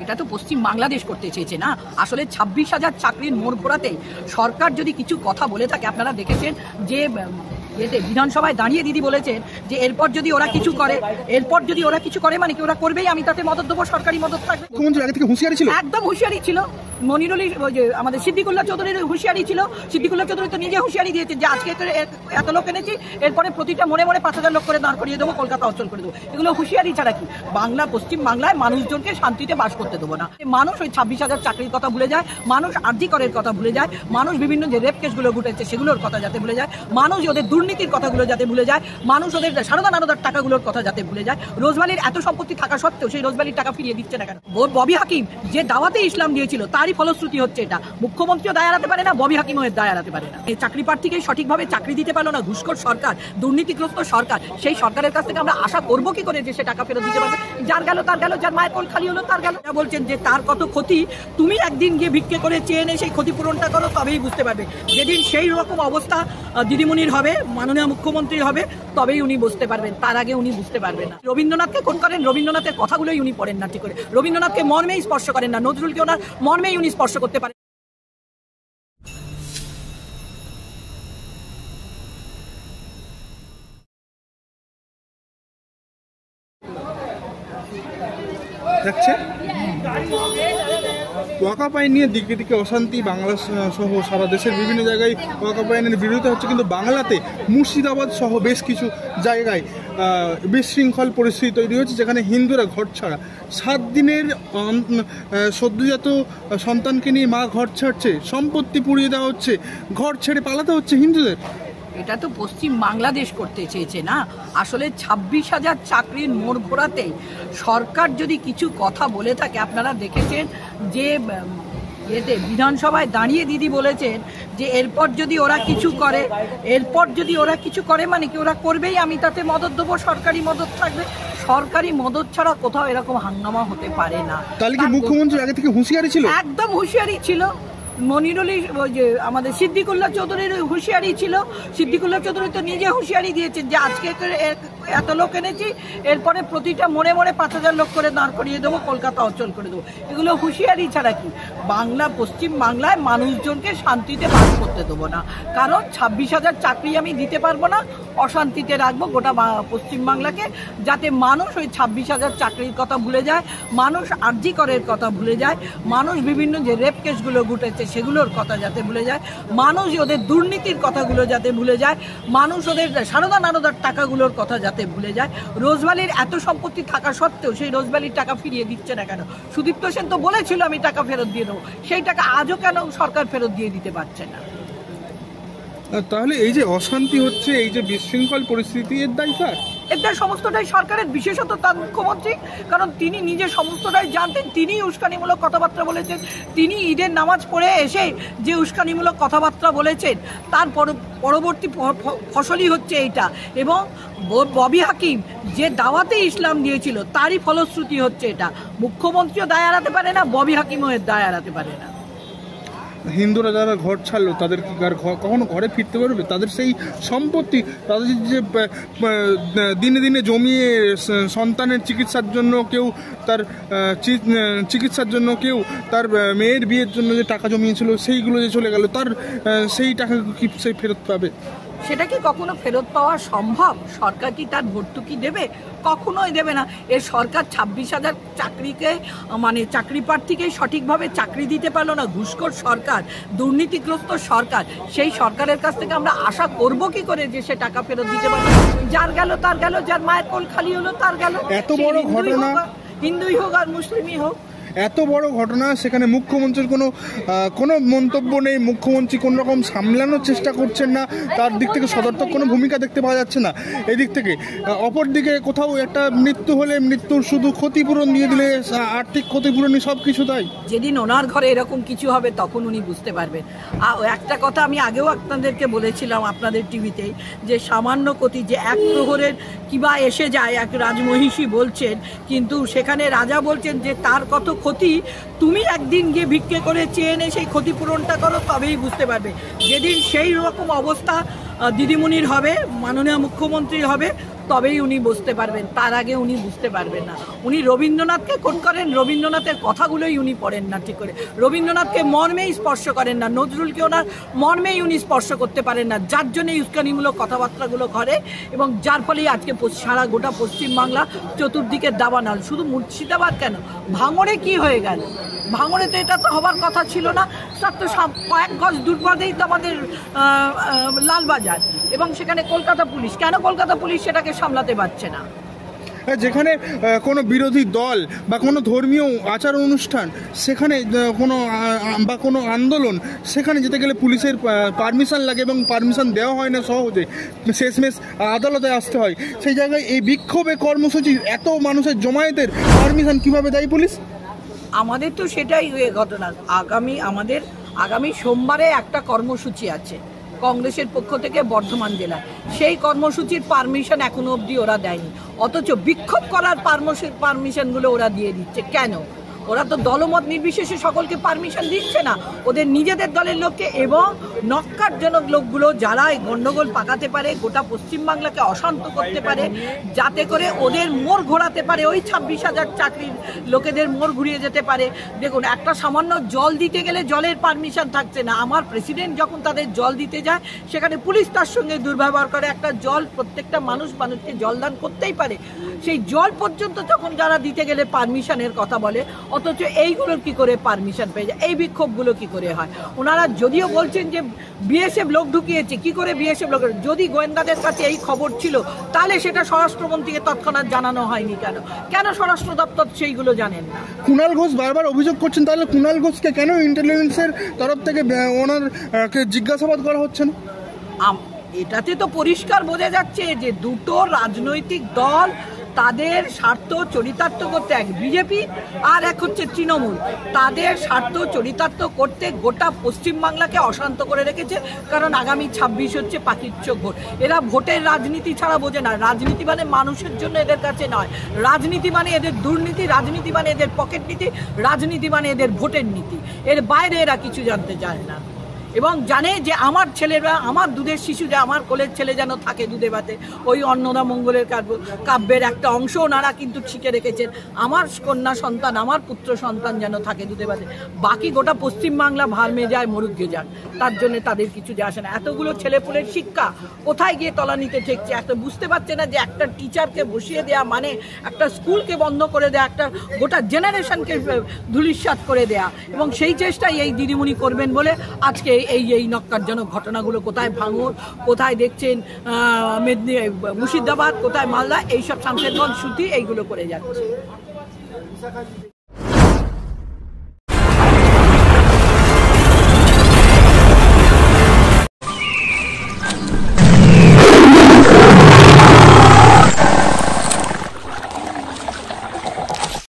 এটা তো পশ্চিম বাংলাদেশ করতে চেয়েছে না। আসলে 26,000 চাকরির মোড় ঘোরাতে সরকার যদি কিছু কথা বলে থাকে, আপনারা দেখেছেন যে বিধানসভায় দাঁড়িয়ে দিদি বলেছেন যে এরপর যদি ওরা কিছু করে মানে কি ওরা করবেই, আমি তাতে মদত দেবো, সরকারি মদত থাকবে। মুখ্যমন্ত্রী আগে থেকে হুঁশিয়ারি ছিল, একদম হুঁশিয়ারি ছিল। মনিরুল যে আমাদের সিদ্দিকুল্লাহ চৌধুরীর হুঁশিয়ারি ছিল। সিদ্দিকুল্লাহ চৌধুরী তো নিজে হুঁশিয়ারি দিয়েছে যে আজকে এত লোক এনেছি, এরপরে প্রতিটা মনে 5,000 লোক করে দাঁড় করিয়ে দেবো, কলকাতা অঞ্চল করে দেবো। এগুলো হুঁশিয়ারি ছাড়া কি? পশ্চিম বাংলায় মানুষজনকে শান্তিতে বাস করতে দেবো না। মানুষ ওই 26,000 চাকরির কথা ভুলে যায়, মানুষ আরজি করের কথা ভুলে যায়, মানুষ বিভিন্ন যে রেপ কেসগুলো ঘটেছে সেগুলোর কথা যাতে ভুলে যায়, মানুষ ওদের দুর্নীতির কথাগুলো যাতে ভুলে যায়, মানুষ ওদের সারদা নারদার টাকাগুলোর কথা যাতে ভুলে যায়। রোজভ্যালির এত সম্পত্তি থাকা সত্ত্বেও সেই রোজভ্যালির টাকা ফিরিয়ে দিচ্ছে না কেন? ববি হাকিম যে দাওয়াতে ইসলাম দিয়েছিল তারই ফলশ্রুতি হচ্ছে এটা। মুখ্যমন্ত্রীও দায় এড়াতে পারে না, ববি হাকিমও দায় এড়াতে পারে না। এই চাকরি প্রার্থীকে সঠিকভাবে চাকরি দিতে পারলো না ঘুষখোর সরকার, দুর্নীতিগ্রস্ত সরকার। সেই সরকারের কাছ থেকে আমরা আশা করবো কি করে যে সে টাকা ফেরত দিতে পারবে? যার গেল তার গেল, যার মায়ের কোল খালি হলো তার গেল। বলছেন যে তার কত ক্ষতি, তুমি একদিন গিয়ে ভিক্ষে করে চেয়ে এনে সেই ক্ষতিপূরণটা করো, তবেই বুঝতে পারবে। যেদিন সেই রকম অবস্থা দিদিমণির হবে, মাননীয় মুখ্যমন্ত্রীর হবে, তবেই উনি বুঝতে পারবেন। তার আগে উনি বুঝতে পারবেন না। রবীন্দ্রনাথকে কোন করেন? রবীন্দ্রনাথের কথাগুলোই উনি পড়েন না ঠিক করে। রবীন্দ্রনাথকে মর্মেই স্পর্শ করেন না, নজরুলকে ওনার মর্মেই উনি স্পর্শ করতে পারেন। দেখছে ওয়াকফ আইন নিয়ে দিকে দিকে অশান্তি, বাংলা সহ সারা দেশের বিভিন্ন জায়গায় ওয়াকফ আইনের বিরোধিতা হচ্ছে, কিন্তু বাংলাতে মুর্শিদাবাদ সহ বেশ কিছু জায়গায় বিশৃঙ্খল পরিস্থিতি তৈরি হয়েছে, যেখানে হিন্দুরা ঘর ছাড়া 7 দিনের সদ্যজাত সন্তানকে নিয়ে মা ঘর ছাড়ছে, সম্পত্তি পুড়িয়ে দেওয়া হচ্ছে, ঘর ছেড়ে পালাতে হচ্ছে হিন্দুদের। এটা তো পশ্চিম বাংলাদেশ করতে চেয়েছে না। আসলে 26,000 চাকরির মোড় ঘোরাতে সরকার যদি কিছু কথা বলে থাকে, আপনারা দেখেছেন যে বিধানসভায় দাঁড়িয়ে দিদি বলেছেন যে এরপর যদি ওরা কিছু করে মানে কি ওরা করবেই, আমি তাতে মদত দেবো, সরকারি মদত থাকবে। সরকারি মদত ছাড়া কোথাও এরকম হাঙ্গামা হতে পারে না। তাহলে কি মুখ্যমন্ত্রী আগে থেকে হুঁশিয়ারি ছিল? একদম হুঁশিয়ারি ছিল। মনিরুল যে আমাদের সিদ্দিকুল্লাহ চৌধুরীর হুঁশিয়ারি ছিল। সিদ্দিকুল্লাহ চৌধুরী তো নিজে হুঁশিয়ারি দিয়েছেন যে আজকে এত লোক এনেছি, এরপরে প্রতিটা মনে 5,000 লোক করে দাঁড় করিয়ে দেবো, কলকাতা অঞ্চল করে দেবো। এগুলো হুঁশিয়ারি ছাড়া কি? পশ্চিম বাংলায় মানুষজনকে শান্তিতে বাস করতে দেবো না। কারণ 26,000 চাকরি আমি দিতে পারবো না, অশান্তিতে রাখবো গোটা পশ্চিম বাংলাকে, যাতে মানুষ ওই 26,000 চাকরির কথা ভুলে যায়, মানুষ আরজি করের কথা ভুলে যায়, মানুষ বিভিন্ন যে রেপ কেসগুলো ঘটেছে সেগুলোর কথা যাতে ভুলে যায়, মানুষ ওদের দুর্নীতির কথাগুলো যাতে ভুলে যায়, মানুষ ওদের সারদা নারদার টাকাগুলোর কথা যাতে ভুলে যায়। রোজভ্যালির এত সম্পত্তি থাকা সত্ত্বেও সেই রোজভ্যালির টাকা ফিরিয়ে দিচ্ছে না কেন? সুদীপ্ত সেন তো বলেছিল আমি টাকা ফেরত দিয়ে দেবো, সেই টাকা আজও কেন সরকার ফেরত দিয়ে দিতে পারছে না? তাহলে এই যে অশান্তি হচ্ছে, এই যে বিশৃঙ্খল পরিস্থিতি, এর দায় কার? এর সমস্তটাই সরকারের, বিশেষত তার মুখ্যমন্ত্রী। কারণ তিনি নিজে সমস্তটাই জানতেন। তিনি উস্কানিমূলক কথাবার্তা বলেছেন। তিনি ঈদের নামাজ পড়ে এসে যে উস্কানিমূলক কথাবার্তা বলেছেন, তার পরবর্তী ফসলই হচ্ছে এইটা। এবং ববি হাকিম যে দাওয়াতে ইসলাম দিয়েছিল তারই ফলশ্রুতি হচ্ছে এটা। মুখ্যমন্ত্রীও দায় এড়াতে পারে না, ববি হাকিমও এর দায় এড়াতে পারে না। হিন্দুরা যারা ঘর ছাড়লো তাদের কি কখনো ঘরে ফিরতে পারবে? তাদের সেই সম্পত্তি, তাদের যে দিনে দিনে জমিয়ে সন্তানের চিকিৎসার জন্য কেউ তার কেউ তার মেয়ের বিয়ের জন্য যে টাকা জমিয়েছিল সেইগুলো যে চলে গেল, তার সেই টাকা কি সে ফেরত পাবে? সেটা কি কখনো ফেরত পাওয়া সম্ভব? সরকার কি তার ভর্তুকি দেবে? কখনোই দেবে না। এর সরকার 26,000 চাকরিকে চাকরি প্রার্থীকে সঠিকভাবে চাকরি দিতে পারলো না। ঘুষখোর সরকার, দুর্নীতিগ্রস্ত সরকার। সেই সরকারের কাছ থেকে আমরা আশা করব কি করে যে সে টাকা ফেরত দিতে পারবে? যার গেল তার গেল, যার মায়ের কোল খালি হলো তার গেল। এত বড় ঘটনা, হিন্দুই হোক আর মুসলিমই হোক, এত বড় ঘটনা, সেখানে মুখ্যমন্ত্রীর কোনো মন্তব্য নেই। মুখ্যমন্ত্রী কোনো রকম সামলানোর চেষ্টা করছেন না, তার দিক থেকে সদর্থক কোনো ভূমিকা দেখতে পাওয়া যাচ্ছে না। এদিক থেকে অপরদিকে কোথাও একটা মৃত্যু হলে মৃত্যুর শুধু ক্ষতিপূরণ দিয়ে দিলে, আর্থিক ক্ষতিপূরণই সব কিছু তাই। যেদিন ওনার ঘরে এরকম কিছু হবে তখন উনি বুঝতে পারবেন। একটা কথা আমি আগেও আপনাদেরকে বলেছিলাম আপনাদের টিভিতেই, যে সামান্য ক্ষতি যে এক প্রহরের কিবা এসে যায়, এক রাজমহিষী বলছেন, কিন্তু সেখানে রাজা বলছেন যে তার কত ক্ষতি, তুমি একদিন গিয়ে ভিক্ষে করে চেয়ে এনে সেই ক্ষতিপূরণটা করো, তবেই বুঝতে পারবে। যেদিন সেই রকম অবস্থা দিদিমণির হবে, মাননীয় মুখ্যমন্ত্রী হবে, তবেই উনি বুঝতে পারবেন। তার আগে উনি বুঝতে পারবেন না। উনি রবীন্দ্রনাথকে কোট করেন, রবীন্দ্রনাথের কথাগুলোই উনি পড়েন না ঠিক করে, রবীন্দ্রনাথকে মর্মেই স্পর্শ করেন না, নজরুলকে ওনার মর্মেই উনি স্পর্শ করতে পারেন না, যার জন্য উস্কানিমূলক কথাবার্তাগুলো করে এবং যার ফলেই আজকে সারা গোটা পশ্চিমবাংলা চতুর্দিকে দাবানল। শুধু মুর্শিদাবাদ কেন, ভাঙড়ে কি হয়ে গেল? ভাঙড়ে তো এটা তো হবার কথা ছিল না। তার তো কয়েক গজ দূর বাদেই তো আমাদের লালবাজার, এবং সেখানে কলকাতা পুলিশ, কেন কলকাতা পুলিশ সেটাকে সামলাতে পারছে না? যেখানে কোনো বিরোধী দল বা কোনো ধর্মীয় আচার অনুষ্ঠান, সেখানে কোনো আন্দোলন, সেখানে যেতে গেলে পুলিশের পারমিশন লাগে এবং পারমিশন দেওয়া হয় না সহজে, শেষমেশ আদালতে আসতে হয়। সেই জায়গায় এই বিক্ষোভে কর্মসূচি এত মানুষের জমায়েতের পারমিশন কিভাবে দেয় পুলিশ? আমাদের তো সেটাই ঘটনা। আমাদের আগামী সোমবারে একটা কর্মসূচি আছে কংগ্রেসের পক্ষ থেকে বর্ধমান জেলায়, সেই কর্মসূচির পারমিশন এখনো অবধি ওরা দেয়নি, অথচ বিক্ষোভ করার পারমিশনগুলো ওরা দিয়ে দিচ্ছে। কেন? ওরা তো দলমত নির্বিশেষে সকলকে পারমিশন দিচ্ছে না, ওদের নিজেদের দলের লোককে এবং নক্কারজনক লোকগুলো যারা এই গণ্ডগোল পাকাতে পারে, গোটা পশ্চিমবাংলাকে অশান্ত করতে পারে, যাতে করে ওদের মোড় ঘোরাতে পারে, ওই 26,000 চাকরির লোকেদের মোড় ঘুরিয়ে যেতে পারে। দেখুন, একটা সামান্য জল দিতে গেলে জলের পারমিশন থাকছে না। আমার প্রেসিডেন্ট যখন তাদের জল দিতে যায়, সেখানে পুলিশ তার সঙ্গে দুর্ব্যবহার করে। একটা জল প্রত্যেকটা মানুষকে জলদান করতেই পারে, সেই জল পর্যন্ত তখন যারা দিতে গেলে পারমিশনের কথা বলে, অথচ এইগুলোর কি করে পারমিশন পেয়ে যায়? এই বিক্ষোভগুলো কি করে হয়? ওনারা যদিও বলছেন যে বিএসএফ লোক ঢুকিয়েছে, কি করে বিএসএফ লোক? যদি গোয়েন্দাদের কাছে এই খবর ছিল, তাহলে সেটা স্বরাষ্ট্রমন্ত্রীকে তৎক্ষণাৎ জানানো হয়নি। কেন স্বরাষ্ট্র দপ্তর সেইগুলো জানেন না? কুণাল ঘোষ বারবার অভিযোগ করছেন, তাহলে কুণাল ঘোষকে কেন ইন্টেলিজেন্সের তরফ থেকে ওনারকে জিজ্ঞাসাবাদ করা হচ্ছে না? এটাতে তো পরিষ্কার বোঝা যাচ্ছে যে দুটো রাজনৈতিক দল তাদের স্বার্থ চরিতার্থ করতে, এক বিজেপি আর এক হচ্ছে তৃণমূল, তাদের স্বার্থ চরিতার্থ করতে গোটা পশ্চিমবাংলাকে অশান্ত করে রেখেছে। কারণ আগামী 26 হচ্ছে পাখির চোখ ভোট। এরা ভোটের রাজনীতি ছাড়া বোঝে না। রাজনীতি মানে মানুষের জন্য এদের কাছে নয়, রাজনীতি মানে এদের দুর্নীতি, রাজনীতি মানে এদের পকেট নীতি, রাজনীতি মানে এদের ভোটের নীতি। এর বাইরে এরা কিছু জানতে চায় না এবং জানে যে আমার ছেলেরা, আমার দুধের শিশু, যে আমার কোলের ছেলে যেন থাকে দুধে ভাতে, ওই অন্নদা মঙ্গলের কাব্যের একটা অংশ ওনারা কিন্তু শিখে রেখেছেন। আমার কন্যা সন্তান, আমার পুত্র সন্তান যেন থাকে দুধে ভাতে, বাকি গোটা পশ্চিমবাংলা ভালমে যায় মরুক গে যাক, তার জন্য তাদের কিছু যে আসে না। এতগুলো ছেলেপুলের শিক্ষা কোথায় গিয়ে তলানিতে ঠেকছে? এত বুঝতে পারছে না যে একটা টিচারকে বসিয়ে দেয়া মানে একটা স্কুলকে বন্ধ করে দেয়া, একটা গোটা জেনারেশনকে ধূলিসাৎ করে দেয়া, এবং সেই চেষ্টাই এই দিদিমণি করবেন বলে আজকে এই নক্কারজনক ঘটনাগুলো, কোথায় ভাঙড়, কোথায় দেখছেন মুর্শিদাবাদ, কোথায় মালদা, এইসব শামশেরগঞ্জ, সুতি, এইগুলো করে যাচ্ছে।